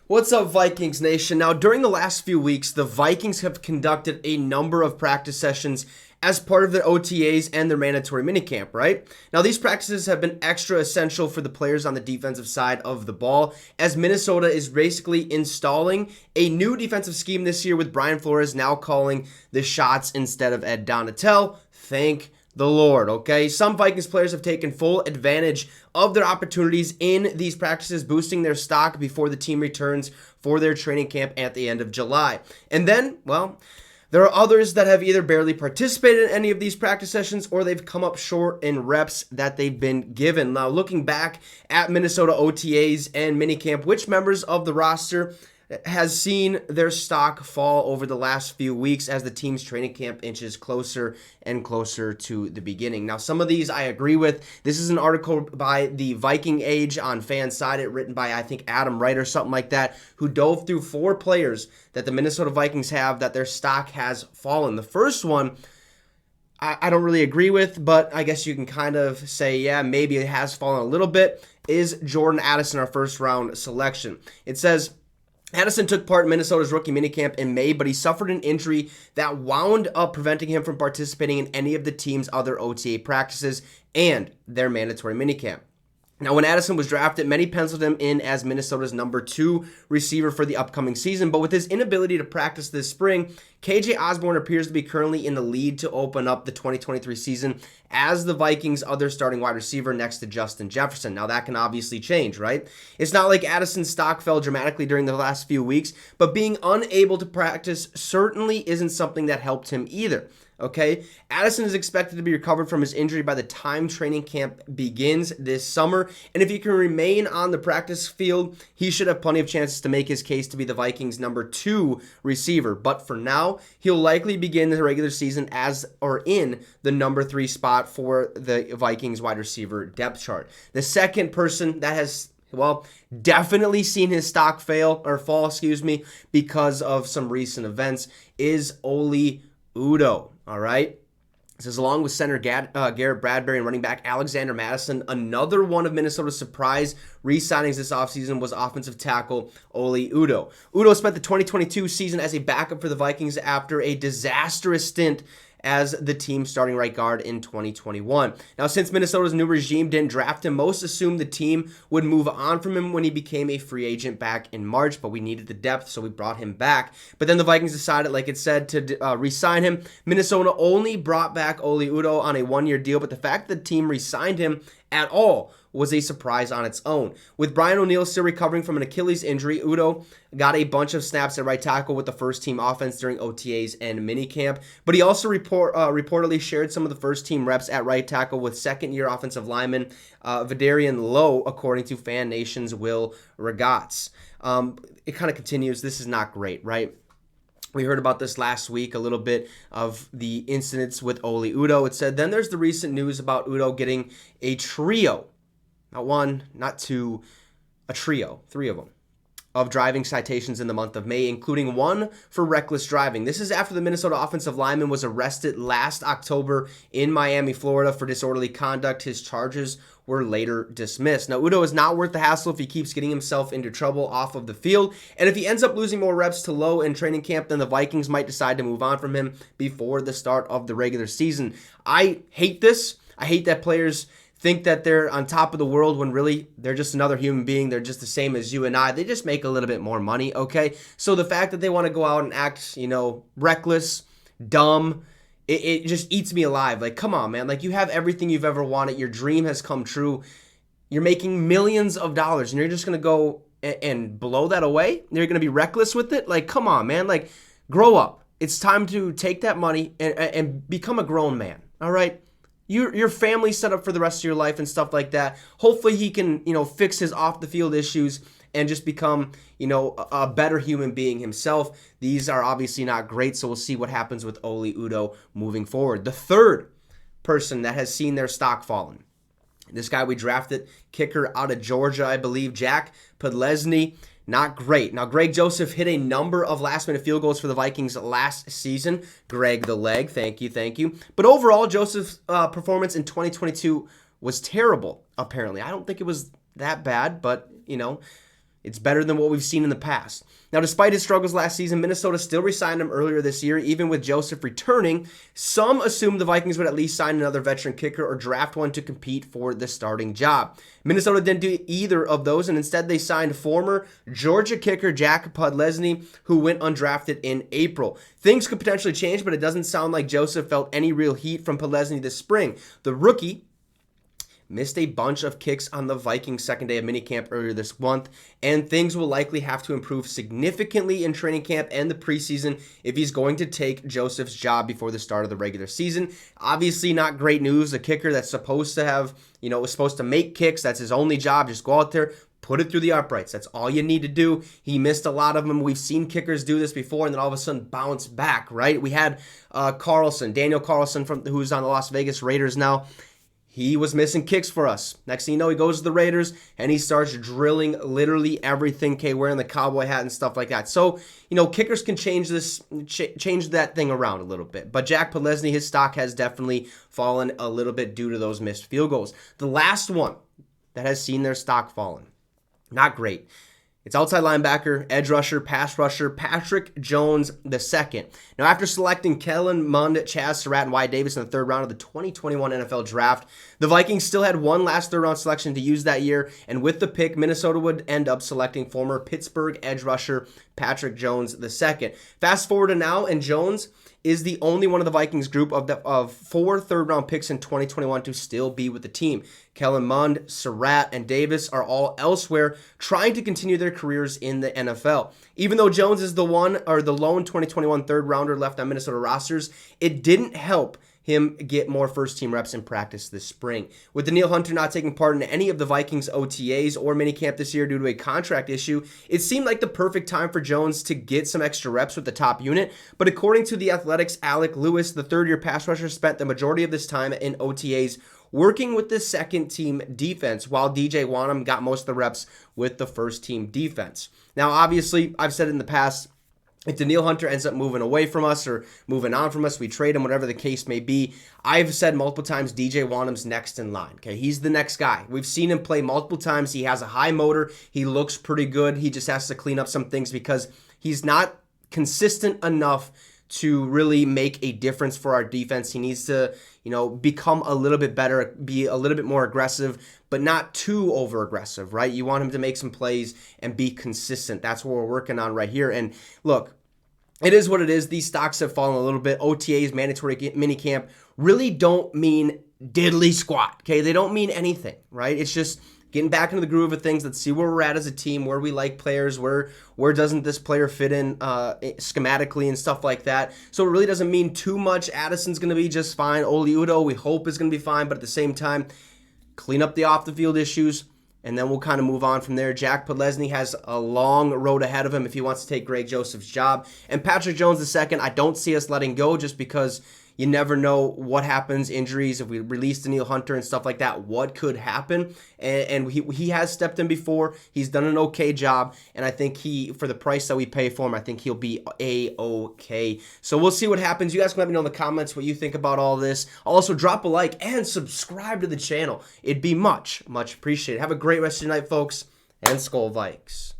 What's up, Vikings Nation? Now, during the last few weeks, the Vikings have conducted a number of practice sessions as part of their OTAs and their mandatory minicamp, right? Now, these practices have been extra essential for the players on the defensive side of the ball, as Minnesota is basically installing a new defensive scheme this year with Brian Flores now calling the shots instead of Ed Donatel. Thank the Lord, okay? Some Vikings players have taken full advantage of their opportunities in these practices, boosting their stock before the team returns for their training camp at the end of July. And then, well, there are others that have either barely participated in any of these practice sessions or they've come up short in reps that they've been given. Now, looking back at Minnesota OTAs and minicamp, which members of the roster has seen their stock fall over the last few weeks as the team's training camp inches closer and closer to the beginning. Now, some of these I agree with. This is an article by the Viking Age on Fansided, written by, I think, Adam Wright or something like that, who dove through 4 players that the Minnesota Vikings have that their stock has fallen. The first one I don't really agree with, but I guess you can kind of say, yeah, maybe it has fallen a little bit, is Jordan Addison, our first round selection. It says, Addison took part in Minnesota's rookie minicamp in May, but he suffered an injury that wound up preventing him from participating in any of the team's other OTA practices and their mandatory minicamp. Now, when Addison was drafted, many penciled him in as Minnesota's number 2 receiver for the upcoming season, but with his inability to practice this spring, KJ Osborne appears to be currently in the lead to open up the 2023 season as the Vikings' other starting wide receiver next to Justin Jefferson. Now, that can obviously change, right? It's not like Addison's stock fell dramatically during the last few weeks, but being unable to practice certainly isn't something that helped him either. Okay, Addison is expected to be recovered from his injury by the time training camp begins this summer, and if he can remain on the practice field, he should have plenty of chances to make his case to be the Vikings' number 2 receiver. But for now, he'll likely begin the regular season as or in the number 3 spot for the Vikings wide receiver depth chart. The second person that has definitely seen his stock fall, because of some recent events is Oli Udoh. All right. This is along with center Garrett Bradbury and running back Alexander Madison. Another one of Minnesota's surprise re-signings this offseason was offensive tackle Oli Udoh. Udoh spent the 2022 season as a backup for the Vikings after a disastrous stint as the team's starting right guard in 2021. Now, since Minnesota's new regime didn't draft him, most assumed the team would move on from him when he became a free agent back in March, but we needed the depth, so we brought him back. But then the Vikings decided, like it said, to re-sign him. Minnesota only brought back Oli Udoh on a 1-year deal, but the fact that the team re-signed him at all was a surprise on its own. With Brian O'Neill still recovering from an Achilles injury, Udoh got a bunch of snaps at right tackle with the first-team offense during OTAs and minicamp, but he also reportedly shared some of the first-team reps at right tackle with second-year offensive lineman Vidarian Lowe, according to Fan Nation's Will Regatz. It kind of continues. This is not great, right? We heard about this last week, a little bit of the incidents with Oli Udoh. It said, then there's the recent news about Udoh getting a trio, not one, not two, a trio, 3 of them, of driving citations in the month of May, including one for reckless driving. This is after the Minnesota offensive lineman was arrested last October in Miami, Florida for disorderly conduct. His charges were later dismissed. Now, Udoh is not worth the hassle if he keeps getting himself into trouble off of the field, and if he ends up losing more reps to Lowe in training camp, then the Vikings might decide to move on from him before the start of the regular season. I hate this. I hate that players think that they're on top of the world when really they're just another human being. They're just the same as you and I. They just make a little bit more money, okay? So the fact that they want to go out and act, reckless, dumb, it just eats me alive. Like, come on, man. Like, you have everything you've ever wanted. Your dream has come true. You're making millions of dollars, and you're just going to go and blow that away? You're going to be reckless with it? Like, come on, man. Like, grow up. It's time to take that money and become a grown man, all right? Your family's set up for the rest of your life and stuff like that. Hopefully he can, fix his off-the-field issues and just become, a better human being himself. These are obviously not great, so we'll see what happens with Oli Udoh moving forward. The third person that has seen their stock fallen, this guy we drafted, kicker out of Georgia, I believe, Jack Podlesny. Not great. Now, Greg Joseph hit a number of last-minute field goals for the Vikings last season. Greg the leg, thank you. But overall, Joseph's performance in 2022 was terrible, apparently. I don't think it was that bad, but, it's It's better than what we've seen in the past. Now, despite his struggles last season, Minnesota still re-signed him earlier this year, even with Joseph returning. Some assumed the Vikings would at least sign another veteran kicker or draft one to compete for the starting job. Minnesota didn't do either of those, and instead they signed former Georgia kicker Jack Podlesny, who went undrafted in April. Things could potentially change, but it doesn't sound like Joseph felt any real heat from Podlesny this spring. The rookie missed a bunch of kicks on the Vikings' second day of minicamp earlier this month, and things will likely have to improve significantly in training camp and the preseason if he's going to take Joseph's job before the start of the regular season. Obviously not great news. A kicker that's supposed to have, was supposed to make kicks, that's his only job. Just go out there, put it through the uprights. That's all you need to do. He missed a lot of them. We've seen kickers do this before and then all of a sudden bounce back, right? We had Daniel Carlson, who's on the Las Vegas Raiders now. He was missing kicks for us. Next thing you know, he goes to the Raiders and he starts drilling literally everything, wearing the cowboy hat and stuff like that. So, kickers can change that thing around a little bit. But Jack Podlesny, his stock has definitely fallen a little bit due to those missed field goals. The last one that has seen their stock fallen, not great. It's outside linebacker, edge rusher, pass rusher, Patrick Jones II. Now, after selecting Kellen Mond, Chaz Surratt, and Wyatt Davis in the third round of the 2021 NFL Draft, the Vikings still had one last third-round selection to use that year, and with the pick, Minnesota would end up selecting former Pittsburgh edge rusher Patrick Jones II. Fast forward to now, and Jones is the only one of the Vikings group of four third-round picks in 2021 to still be with the team. Kellen Mond, Surratt, and Davis are all elsewhere, trying to continue their careers in the NFL. Even though Jones is the lone 2021 third-rounder left on Minnesota rosters, it didn't help him get more first-team reps in practice this spring. With Danielle Hunter not taking part in any of the Vikings OTAs or minicamp this year due to a contract issue, it seemed like the perfect time for Jones to get some extra reps with the top unit. But according to The Athletic's Alec Lewis, the third-year pass rusher spent the majority of this time in OTAs working with the second-team defense, while DJ Wanham got most of the reps with the first-team defense. Now, obviously, I've said it in the past, if Danielle Hunter ends up moving away from us or moving on from us, we trade him, whatever the case may be. I've said multiple times DJ Wanham's next in line. Okay, he's the next guy. We've seen him play multiple times. He has a high motor. He looks pretty good. He just has to clean up some things because he's not consistent enough to really make a difference for our defense. He needs to, become a little bit better, be a little bit more aggressive, but not too over aggressive, right? You want him to make some plays and be consistent. That's what we're working on right here. And look, it is what it is. These stocks have fallen a little bit. OTAs, mandatory minicamp, really don't mean diddly squat, okay? They don't mean anything, right? It's just getting back into the groove of things. Let's see where we're at as a team, where we like players, where doesn't this player fit in schematically and stuff like that. So it really doesn't mean too much. Addison's going to be just fine. Oli Udoh, we hope, is going to be fine. But at the same time, clean up the off-the-field issues, and then we'll kind of move on from there. Jack Podlesny has a long road ahead of him if he wants to take Greg Joseph's job. And Patrick Jones II, I don't see us letting go just because you never know what happens, injuries. If we release Danielle Hunter and stuff like that, what could happen? And he has stepped in before. He's done an okay job. And I think for the price that we pay for him, I think he'll be A-okay. So we'll see what happens. You guys can let me know in the comments what you think about all this. Also, drop a like and subscribe to the channel. It'd be much, much appreciated. Have a great rest of your night, folks. And Skol Vikes.